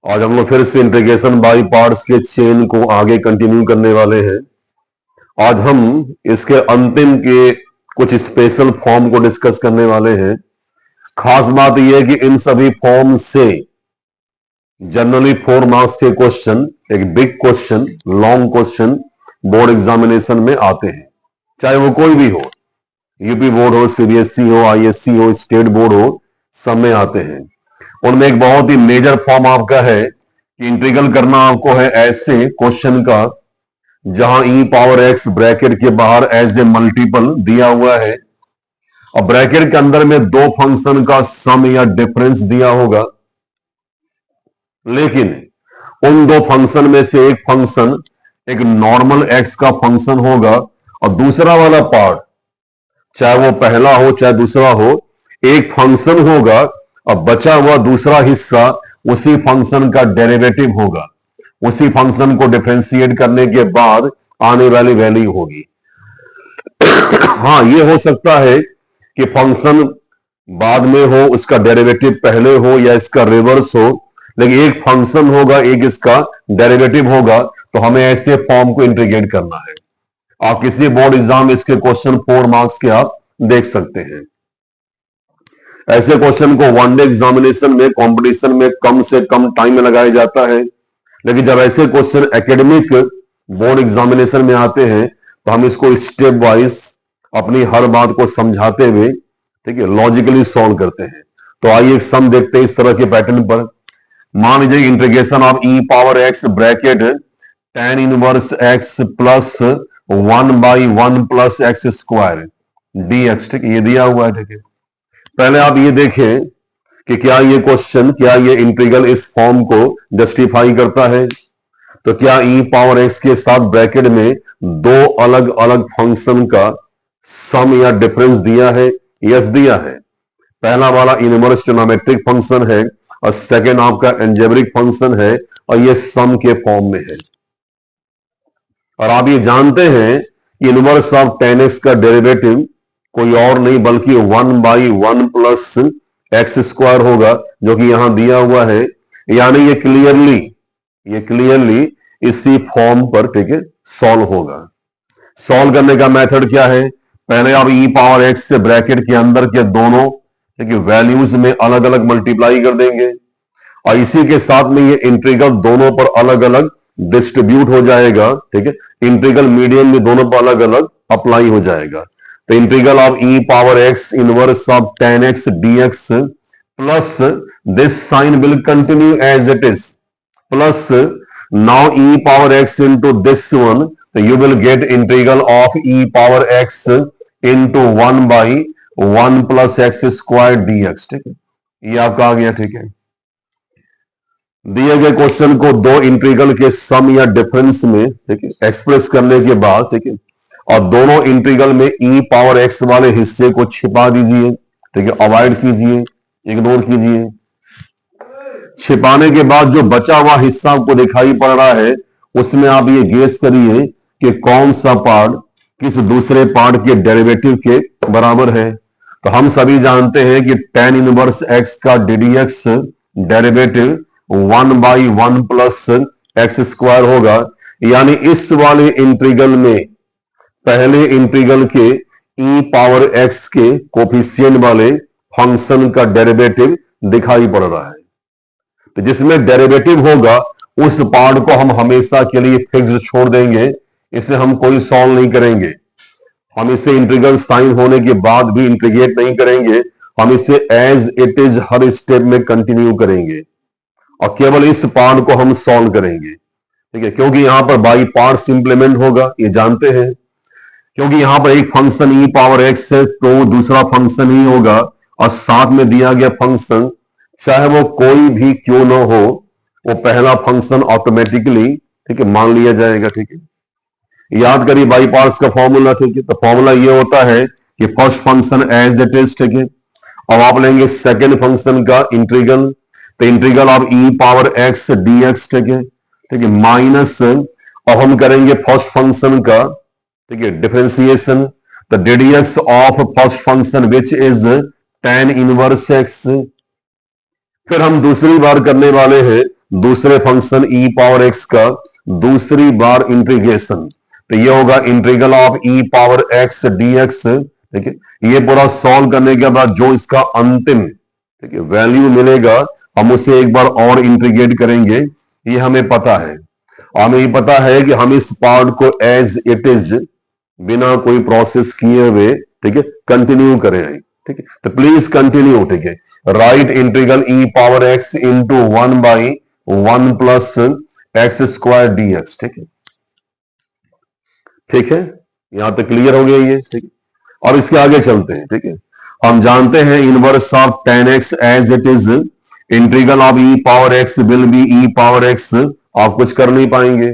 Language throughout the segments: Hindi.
आज हम लोग फिर से इंटीग्रेशन बाय पार्ट्स के चेन को आगे कंटिन्यू करने वाले हैं। आज हम इसके अंतिम के कुछ स्पेशल फॉर्म को डिस्कस करने वाले हैं। खास बात यह है कि इन सभी फॉर्म से जनरली 4 मार्क्स के क्वेश्चन, एक big question, long question board examination में आते हैं, चाहे वो कोई भी हो, यूपी बोर्ड हो, सीबीएसई हो, आईएससी हो, स्टेट बोर्ड हो, सब में आते हैं। उनमें एक बहुत ही मेजर फॉर्म आपका है कि इंटीग्रल करना आपको है ऐसे क्वेश्चन का जहां ई पावर एक्स ब्रैकेट के बाहर एज ए मल्टीपल दिया हुआ है और ब्रैकेट के अंदर में दो फंक्शन का सम या डिफरेंस दिया होगा, लेकिन उन दो फंक्शन में से एक फंक्शन एक नॉर्मल एक्स का फंक्शन होगा और दूसरा वाला पार्ट, चाहे वो पहला हो चाहे दूसरा हो, एक फंक्शन होगा और बचा हुआ दूसरा हिस्सा उसी फंक्शन का डेरिवेटिव होगा। उसी फंक्शन को डिफरेंशिएट करने के बाद आने वाली वैल्यू होगी। हाँ, ये हो सकता है कि फंक्शन बाद में हो, उसका डेरिवेटिव पहले हो या इसका रिवर्स हो, लेकिन एक फंक्शन होगा, एक इसका डेरिवेटिव होगा, तो हमें ऐसे फॉर्म को इंटीग्रेट करना है। आप किसी बोर्ड एग्जाम इसके क्वेश्चन 4 मार्क्स के आप देख सकते हैं। ऐसे क्वेश्चन को वनडे एग्जामिनेशन में, कंपटीशन में कम से कम टाइम में लगाया जाता है, लेकिन जब ऐसे क्वेश्चन एकेडमिक बोर्ड एग्जामिनेशन में आते हैं तो हम इसको स्टेप वाइज अपनी हर बात को समझाते हुए, ठीक है, लॉजिकली सॉल्व करते हैं। तो आइए एक सम देखते हैं इस तरह के पैटर्न पर। मान लीजिए integration of e power x bracket tan inverse x plus 1/1 plus x square dx, ठीक है, ये दिया हुआ है। ठीक है, पहले आप ये देखें कि क्या ये क्वेश्चन, क्या ये इंटीग्रल इस फॉर्म को जस्टिफाई करता है। तो क्या ई पावर एक्स के साथ ब्रैकेट में दो अलग अलग फंक्शन का सम या डिफरेंस दिया है? यस, दिया है। पहला वाला इनवर्स ट्रिग्नोमेट्रिक फंक्शन है और सेकेंड आपका एल्जेब्रिक फंक्शन है और ये सम के फॉर्म में है। और आप ये जानते हैं कि इनवर्स ऑफ tan x का डेरिवेटिव कोई और नहीं बल्कि 1/1 प्लस एक्स स्क्वायर होगा, जो कि यहां दिया हुआ है। यानी ये क्लियरली इसी फॉर्म पर, ठीक है, सॉल्व होगा। सॉल्व करने का मेथड क्या है? पहले आप ई पावर एक्स से ब्रैकेट के अंदर के दोनों, ठीक है, वैल्यूज में अलग अलग मल्टीप्लाई कर देंगे और इसी के साथ में ये इंटीग्रल दोनों पर अलग अलग डिस्ट्रीब्यूट हो जाएगा। ठीक है, इंटीग्रल मीडियम में दोनों पर अलग अलग अप्लाई हो जाएगा। तो integral of e power x inverse of tan x dx plus this sign will continue as it is, plus now e power x into this one, तो you will get integral of e power x into 1/1 plus x square dx। ठीक है, ये आपका आ गया। ठीक है, दिए गए क्वेश्चन को दो इंटीग्रल के सम या डिफरेंस में, ठीक है, एक्सप्रेस करने के बाद, ठीक है, और दोनों इंटीग्रल में ई पावर एक्स वाले हिस्से को छिपा दीजिए। ठीक है, अवॉइड कीजिए, इग्नोर कीजिए। छिपाने के बाद जो बचा हुआ हिस्सा आपको दिखाई पड़ रहा है, उसमें आप ये गेस करिए कि कौन सा पार्ट किस दूसरे पार्ट के डेरिवेटिव के बराबर है। तो हम सभी जानते हैं कि tan इनवर्स एक्स का ddx derivative 1/1 plus x square होगा। यानी इस वाले इंटीग्रल में पहले इंटीग्रल के ई पावर एक्स के कोफिशिएंट वाले फंक्शन का डेरिवेटिव दिखाई पड़ रहा है। तो जिसमें डेरिवेटिव होगा उस पार्ट को हम हमेशा के लिए फिक्स छोड़ देंगे, इसे हम कोई सॉल्व नहीं करेंगे। हम इसे इंटीग्रल साइन होने के बाद भी इंटीग्रेट नहीं करेंगे, हम इसे एज इट इज हर स्टेप में कंटिन्यू करेंगे और केवल इस पार्ट को हम सॉल्व करेंगे। ठीक है, क्योंकि यहां पर बाई पार्ट्स इंप्लीमेंट होगा, ये जानते हैं। क्योंकि यहां पर एक फंक्शन ई पावर एक्स है तो दूसरा फंक्शन ही होगा और साथ में दिया गया फंक्शन चाहे वो कोई भी क्यों ना हो, वो पहला फंक्शन ऑटोमेटिकली, ठीक है, मान लिया जाएगा। ठीक है, याद करिए बाई पार्ट्स का फॉर्मूला। ठीक है, तो फॉर्मूला ये होता है कि first function as it is, ठीक है, अब आप लेंगे सेकेंड फंक्शन का इंटीग्रल, तो integral of e power x dx, ठीक है, ठीक है, माइनस, अब हम करेंगे फर्स्ट फंक्शन का, ठीक है, डिफरेंशिएशन, तो ddx of first function which is tan inverse x. फिर हम दूसरी बार करने वाले हैं दूसरे फंक्शन ई पावर एक्स का दूसरी बार इंटीग्रेशन, तो ये होगा integral of e power x D x. ठीक है, ये पूरा सॉल्व करने के बाद जो इसका अंतिम, ठीक है, वैल्यू मिलेगा, हम उसे एक बार और इंटीग्रेट करेंगे, ये हमें पता है। हमें ये पता है कि हम इस पार्ट को एज इट इज बिना कोई प्रोसेस किए हुए, ठीक है, कंटिन्यू करें। ठीक है, तो प्लीज कंटिन्यू। ठीक है, right integral e power x into 1/1 plus x square d x. ठीक है, ठीक है, यहां तक क्लियर हो गया ये। ठीक है, और इसके आगे चलते हैं। ठीक है, हम जानते हैं inverse of tan x as it is integral of e power x will be e power x. आप कुछ कर नहीं पाएंगे।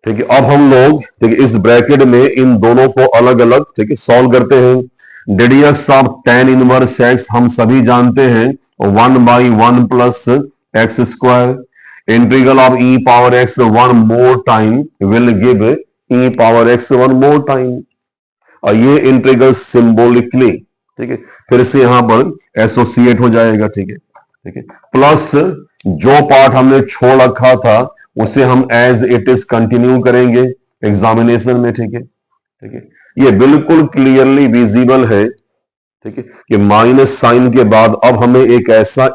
ठीक है, अब हम लोग, ठीक है, इस ब्रैकेट में इन दोनों को अलग अलग, ठीक है, सॉल्व करते हैं। डेडियक्स ऑफ tan इनवर्स एक्स हम सभी जानते हैं 1/1 plus x square. Integral of e power x 1 more time will give E power x 1 more time. और ये इंटीग्रल सिंबॉलिकली, ठीक है, फिर से यहां पर एसोसिएट हो जाएगा। ठीक है, ठीक है, प्लस जो पार्ट हमने छोड़ रखा था उसे हम एज इट इज कंटिन्यू करेंगे एग्जामिनेशन में। ठीक है, ठीक है, ये बिल्कुल क्लियरली विजिबल है। ठीक है, कि माइनस साइन के बाद अब हमें एक ऐसा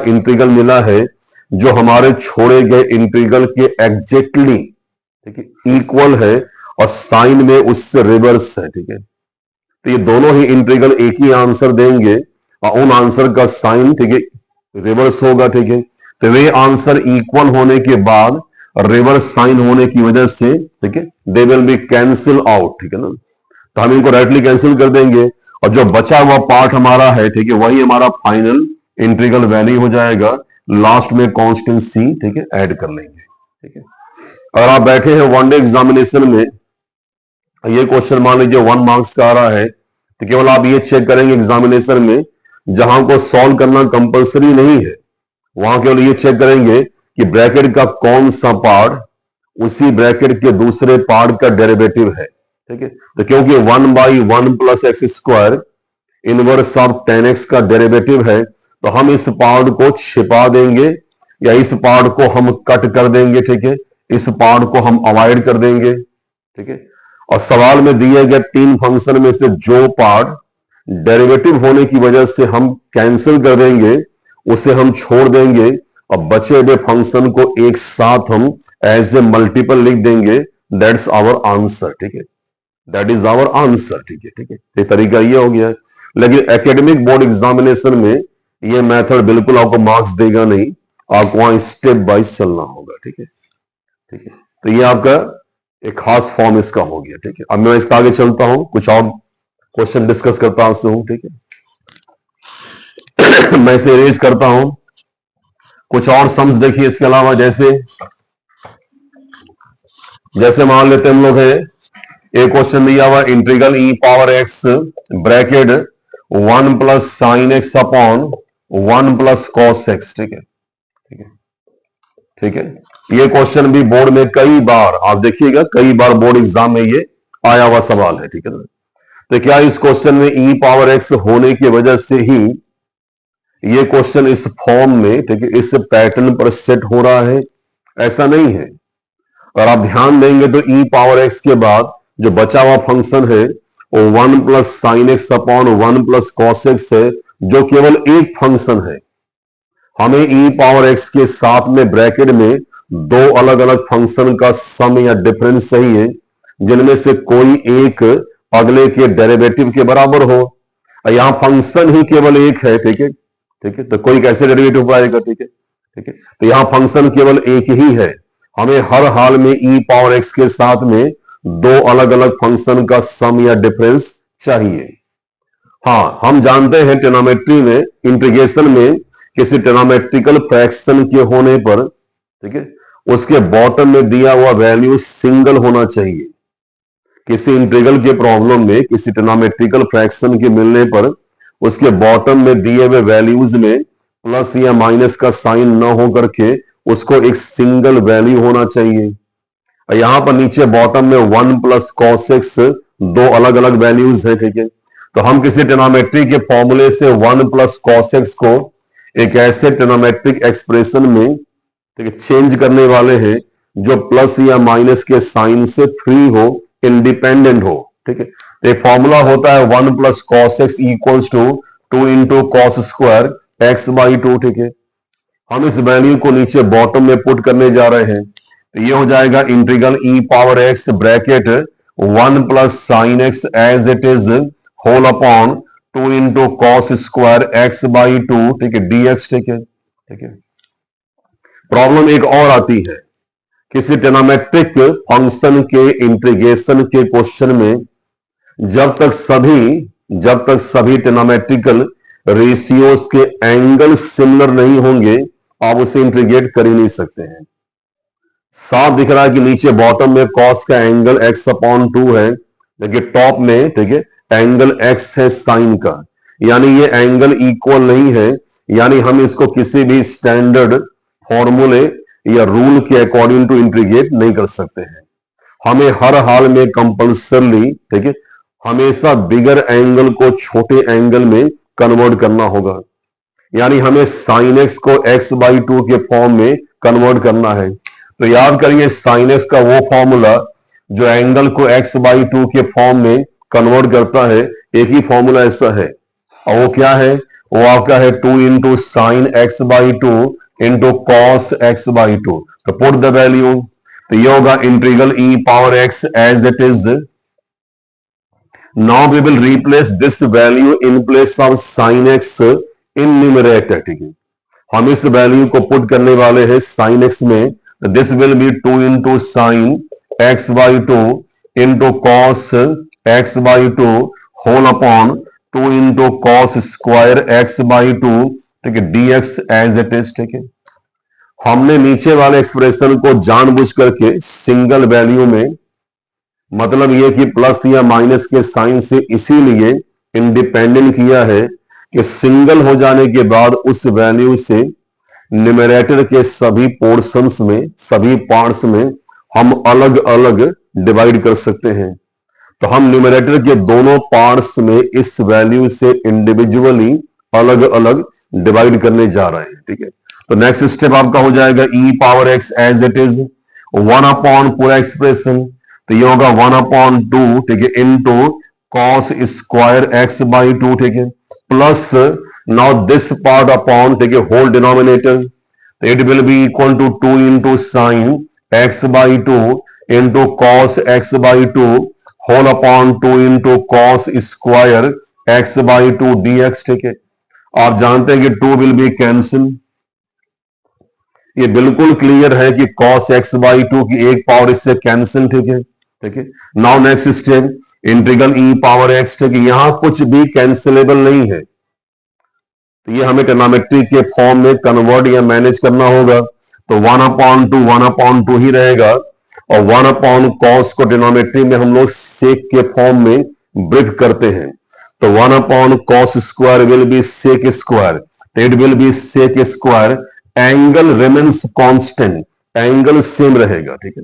इंटीग्रल मिला है जो हमारे छोड़े गए इंटीग्रल के एग्जैक्टली, ठीक है, इक्वल है और साइन में उससे रिवर्स है। ठीक है, तो ये दोनों ही इंटीग्रल एक ही आंसर देंगे और उन आंसर का साइन, ठीक है, रिवर्स होगा। ठीक है, तो वे आंसर इक्वल होने के बाद रिवर्स साइन होने की वजह से, ठीक है, they will be cancel out. ठीक है ना, तो हम इनको डायरेक्टली कैंसिल कर देंगे और जो बचा हुआ पार्ट हमारा है, ठीक है, वही हमारा फाइनल इंटीग्रल वैल्यू हो जाएगा। लास्ट में कांस्टेंट सी, ठीक है, ऐड कर लेंगे। ठीक है, अगर आप बैठे हैं वनडे एग्जामिनेशन में, ये क्वेश्चन मान लीजिए 1 मार्क्स का आ रहा है, तो केवल आप ये चेक करेंगे एग्जामिनेशन में, जहां को सॉल्व करना कंपलसरी नहीं है, वहां केवल ये चेक करेंगे कि ब्रैकेट का कौन सा पार्ट उसी ब्रैकेट के दूसरे पार्ट का डेरिवेटिव है। ठीक है, तो क्योंकि 1/1 plus x square inverse of tan x का डेरिवेटिव है, तो हम इस पार्ट को छिपा देंगे या इस पार्ट को हम कट कर देंगे। ठीक है, इस पार्ट को हम अवॉइड कर देंगे। ठीक है, और सवाल में दिए गए 3 फंक्शन में से जो पार्ट डेरिवेटिव होने की वजह से हम कैंसिल कर देंगे उसे हम छोड़ देंगे और बचे हुए फंक्शन को एक साथ हम एज ए मल्टीपल लिख देंगे। That's our answer. ठीक है, दैट इज आवर आंसर। ठीक है, ठीक है, ये तरीका ये हो गया। लेकिन एकेडमिक बोर्ड एग्जामिनेशन में ये मेथड बिल्कुल आपको मार्क्स देगा नहीं, आपको वहां स्टेप वाइज चलना होगा। ठीक है, ठीक है, तो ये आपका एक खास फॉर्म इसका हो गया। ठीक है, अब मैं इसका आगे चलता हूं, कुछ और क्वेश्चन डिस्कस करता हूं। ठीक है, मैं इसे इरेज करता हूं। कुछ और सम्स देखिए इसके अलावा, जैसे मान लेते हम लोग है, एक क्वेश्चन दिया हुआ integral e power x bracket 1 plus sine x upon 1 plus cos x. ठीक है, ठीक है, ठीक है, ये क्वेश्चन भी बोर्ड में कई बार आप देखिएगा, कई बार बोर्ड एग्जाम में ये आया हुआ सवाल है। ठीक है ना, तो क्या इस क्वेश्चन में ई पावर एक्स होने की वजह से ही ये क्वेश्चन इस फॉर्म में, ठीक है, इस पैटर्न पर सेट हो रहा है? ऐसा नहीं है। और आप ध्यान देंगे तो ई पावर एक्स के बाद जो बचा हुआ फंक्शन है वो 1 plus sine x upon 1 plus cos x है, जो केवल एक फंक्शन है। हमें ई पावर एक्स के साथ में ब्रैकेट में 2 अलग अलग फंक्शन का सम या डिफरेंस चाहिए, जिनमें से कोई एक अगले के डेरिवेटिव के बराबर हो। यहां फंक्शन ही केवल एक है। ठीक है, ठीक है, तो कोई कैसे डेरिवेटिव पाएगा? ठीक है, ठीक है, तो यहां फंक्शन केवल एक ही है। हमें हर हाल में ई पावर एक्स के साथ में 2 अलग अलग फंक्शन का सम या डिफरेंस चाहिए। हां, हम जानते हैं ट्रिग्नोमेट्री में, इंटीग्रेशन में किसी ट्रिग्नोमेट्रिकल फ्रैक्शन के होने पर, ठीक है, उसके बॉटम में दिया हुआ वैल्यू सिंगल होना चाहिए। किसी इंटीग्रल के प्रॉब्लम में किसी ट्रिग्नोमेट्रिकल फ्रैक्शन के मिलने पर उसके बॉटम में दिए हुए वैल्यूज में प्लस या माइनस का साइन न हो करके उसको एक सिंगल वैल्यू होना चाहिए। यहां पर नीचे बॉटम में 1 प्लस कॉस एक्स 2 अलग अलग वैल्यूज है। ठीक है, तो हम किसी ट्रिग्नोमेट्री के फॉर्मूले से 1 प्लस कॉस एक्स को एक ऐसे ट्रिग्नोमेट्रिक एक्सप्रेशन में, ठीक है, चेंज करने वाले हैं जो प्लस या माइनस के साइन से फ्री हो, इंडिपेंडेंट हो, ठीक है। तो एक फॉर्मूला होता है 1 plus cos x equals to 2 into cos square x by 2, ठीक है। हम इस वैल्यू को नीचे बॉटम में पुट करने जा रहे हैं, तो ये हो जाएगा integral e power x bracket 1 plus sine x as it is whole upon 2 into cos square x by 2, ठीक है, डीएक्स, ठीक है, ठीक है। प्रॉब्लम एक और आती है, किसी ट्रिग्नोमेट्रिक फंक्शन के इंटीग्रेशन के क्वेश्चन में जब तक सभी ट्रिग्नोमेट्रिकल रेशियोज के एंगल सिमिलर नहीं होंगे आप उसे इंटीग्रेट कर ही नहीं सकते हैं। साफ दिख रहा है कि नीचे बॉटम में कॉस का एंगल x अपॉन 2 है, लेकिन टॉप में, ठीक है, एंगल x है साइन का, यानी ये एंगल इक्वल नहीं है, यानी हम इसको किसी भी स्टैंडर्ड फॉर्मूले या रूल के अकॉर्डिंग टू इंटीग्रेट नहीं कर सकते हैं। हमें हर हाल में कंपल्सरली, ठीक है, हमेशा बिगर एंगल को छोटे एंगल में कन्वर्ट करना होगा, यानी हमें साइन एक्स को x बाई 2 के फॉर्म में कन्वर्ट करना है। तो याद करिए साइन एक्स का वो फॉर्मूला जो एंगल को x बाई 2 के फॉर्म में कन्वर्ट करता है, एक ही फॉर्मूला ऐसा है, और वो क्या है, वो आपका है 2 into sine x by 2 into cos x by 2। तो पुट द वैल्यू, तो ये होगा integral e power x as it is. Now we will replace this value in place of sine x in numerator, ठीक है। हम इस वैल्यू को पुट करने वाले हैं साइन एक्स में, this will be 2 into sine x by 2 into cos x by 2 whole upon 2 into cos square x by 2, ठीक है, डीएक्स एज इट इज, ठीक है। हमने नीचे वाले एक्सप्रेशन को जानबूझ करके सिंगल वैल्यू में, मतलब यह कि प्लस या माइनस के साइन से इसीलिए इंडिपेंडेंट किया है कि सिंगल हो जाने के बाद उस वैल्यू से न्यूमरेटर के सभी पोर्शंस में, सभी पार्ट्स में हम अलग अलग डिवाइड कर सकते हैं। तो हम न्यूमरेटर के दोनों पार्ट्स में इस वैल्यू से इंडिविजुअली अलग अलग डिवाइड करने जा रहे हैं, ठीक है। तो नेक्स्ट स्टेप आपका हो जाएगा e power x as it is 1 upon पूरा एक्सप्रेशन, तो ये होगा 1 अपॉन 2, ठीक है, into cos square x by 2, ठीक है, plus now this part upon, ठीक है, whole denominator, it will be equal to 2 into sine x by 2 into cos x by 2 whole upon 2 into cos square x by 2 dx, ठीक है। आप जानते हैं कि 2 विल बी कैंसिल, ये बिल्कुल क्लियर है कि cos x बाई 2 की एक पावर इससे कैंसिल, ठीक है, ठीक है। Now next step integral e power x, ठीक है, यहां कुछ भी कैंसिलेबल नहीं है, तो ये हमें ट्रिग्नोमेट्री के फॉर्म में कन्वर्ट या मैनेज करना होगा। तो 1/2 ही रहेगा, और 1 cos को ट्रिग्नोमेट्री में हम लोग सेक के फॉर्म में ब्रिक करते हैं, तो 1 cos square will be sec square, it will be sec square, angle remains constant, angle same रहेगा, ठीक है।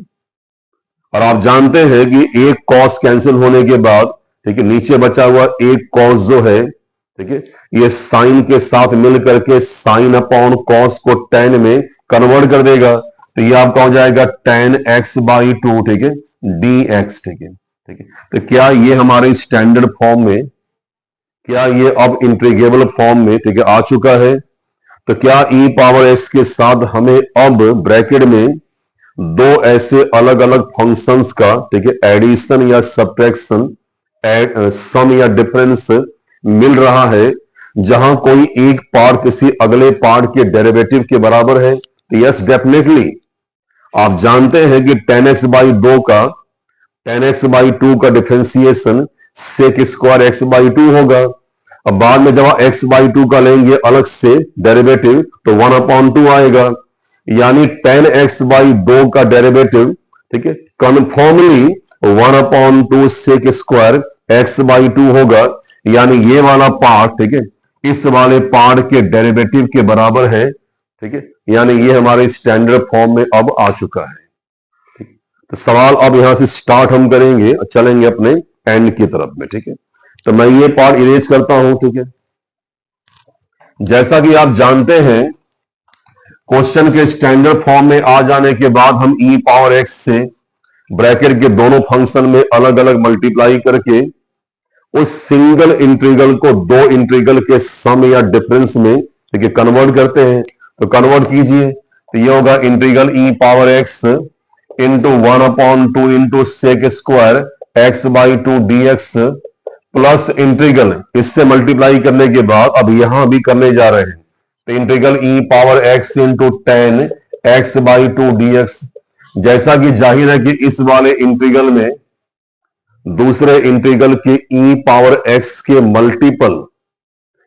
और आप जानते हैं कि एक कॉस कैंसिल होने के बाद, ठीक है, नीचे बचा हुआ एक कॉस जो है, ठीक है, ये साइन के साथ मिल करके साइन अपॉन कॉस को tan में कन्वर्ट कर देगा, तो ये आपका हो जाएगा tan x बाई 2, ठीक है, dx, ठीक है, ठीक है। तो क्या ये हमारे स्टैंडर्ड फॉर्म में, क्या ये अब इंटीग्रेबल फॉर्म में, ठीक है, आ चुका है। तो क्या ई पावर एक्स के साथ हमें अब ब्रैकेट में दो ऐसे अलग अलग फंक्शंस का, ठीक है, एडिशन या सब्ट्रैक्शन, सम या डिफरेंस मिल रहा है, जहां कोई एक पार्ट किसी अगले पार्ट के डेरिवेटिव के बराबर है? तो यस, डेफिनेटली। आप जानते हैं कि tan x बाई 2 का, tan x बाई 2 का differentiation sec square x by 2 होगा। अब बाद में जब आप x बाई 2 का लेंगे अलग से डेरिवेटिव, तो 1/2 आएगा, यानी tan x बाई 2 का डेरिवेटिव, ठीक है, कन्फॉर्मली 1/2 सेक स्क्वायर एक्स बाई 2 होगा, यानी ये वाला पार्ट, ठीक है, इस वाले पार्ट के डेरिवेटिव के बराबर है, ठीक है, यानी ये हमारे स्टैंडर्ड फॉर्म में अब आ चुका है। तो सवाल अब यहां से स्टार्ट हम करेंगे और चलेंगे अपने एंड की तरफ में, ठीक है। तो मैं ये पार्ट इरेज करता हूं, ठीक है। जैसा कि आप जानते हैं, क्वेश्चन के स्टैंडर्ड फॉर्म में आ जाने के बाद हम ई पावर एक्स से ब्रैकेट के दोनों फंक्शन में अलग अलग मल्टीप्लाई करके उस सिंगल इंटीग्रल को दो इंटीग्रल के सम या डिफरेंस में देखिए कन्वर्ट करते हैं। तो कन्वर्ट कीजिए, तो ये होगा integral e power x into 1/2 into sec square x by 2 d x plus integral इससे मल्टीप्लाई करने के बाद अब यहां भी करने जा रहे हैं, तो integral e power x into 10 x by 2 d x. जैसा कि जाहिर है कि इस वाले इंटीग्रल में दूसरे इंटीग्रल के ई पावर एक्स के मल्टीपल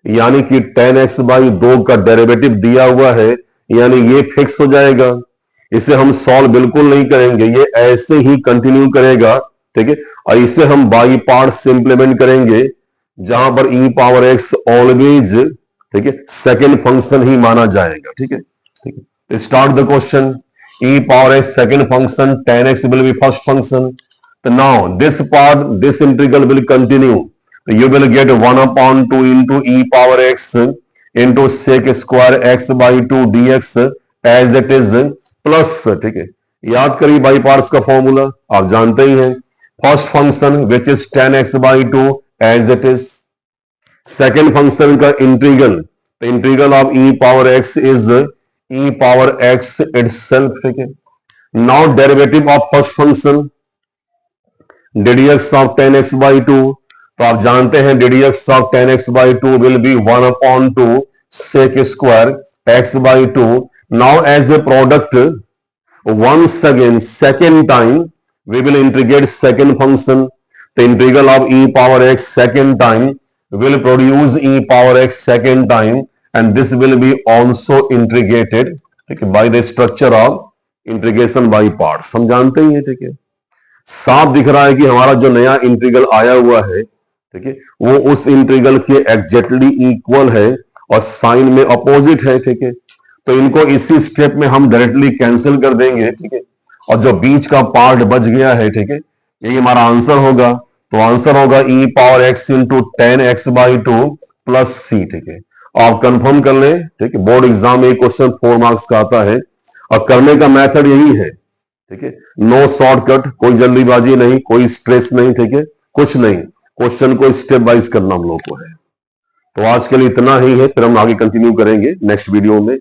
यानी कि 10x बाई 2 का डेरिवेटिव दिया हुआ है, यानी ये फिक्स हो जाएगा। इसे हम सॉल्व बिल्कुल नहीं करेंगे, ये ऐसे ही कंटिन्यू करेगा, ठीक है। और इसे हम बाई पार्ट्स इंप्लीमेंट करेंगे, जहां पर ई पावर एक्स ऑलवेज, ठीक है, सेकेंड फंक्शन ही माना जाएगा, ठीक है, ठीक है। Start the question. E power x second function, 10x will be first function. Now this part, this integral will continue, you will get 1/2 into e power x into sec square x by 2 dx as it is plus, ठीक है। याद करिए बाई पार्ट्स का फॉर्मूला आप जानते ही हैं, first function which is 10x by 2 as it is, second function का इंटीग्रल, तो integral of e power x is e power x itself, ठीक है। Now derivative of first function ddx of 10x by 2, तो आप जानते हैं ddx of 10x by 2 will be 1/2 sec square x by 2. Now as a product, once again second time we will integrate second function. The integral of e power x second time will produce e power x second time, and this will be also integrated, ठीक है, by the structure of integration by parts. हम जानते ही हैं, ठीक है। साफ दिख रहा है कि हमारा जो नया इंटीग्रल आया हुआ है, ठीक है, वो उस इंटीग्रल के एग्जैक्टली इक्वल है और साइन में अपोजिट है, ठीक है। तो इनको इसी स्टेप में हम डायरेक्टली कैंसिल कर देंगे, ठीक है। और जो बीच का पार्ट बच गया है, ठीक है, यही हमारा आंसर होगा। तो आंसर होगा e power x into 10x by 2 plus C, ठीक है। आप कंफर्म कर लें, ठीक है, बोर्ड एग्जाम में क्वेश्चन 4 मार्क्स का आता है और करने का मेथड यही है, ठीक है। नो शॉर्टकट, कोई जल्दीबाजी नहीं, कोई स्ट्रेस नहीं, ठीक है, कुछ नहीं, क्वेश्चन को स्टेप वाइज करना हम लोग को है। तो आज के लिए इतना ही है, फिर हम आगे कंटिन्यू करेंगे नेक्स्ट वीडियो में।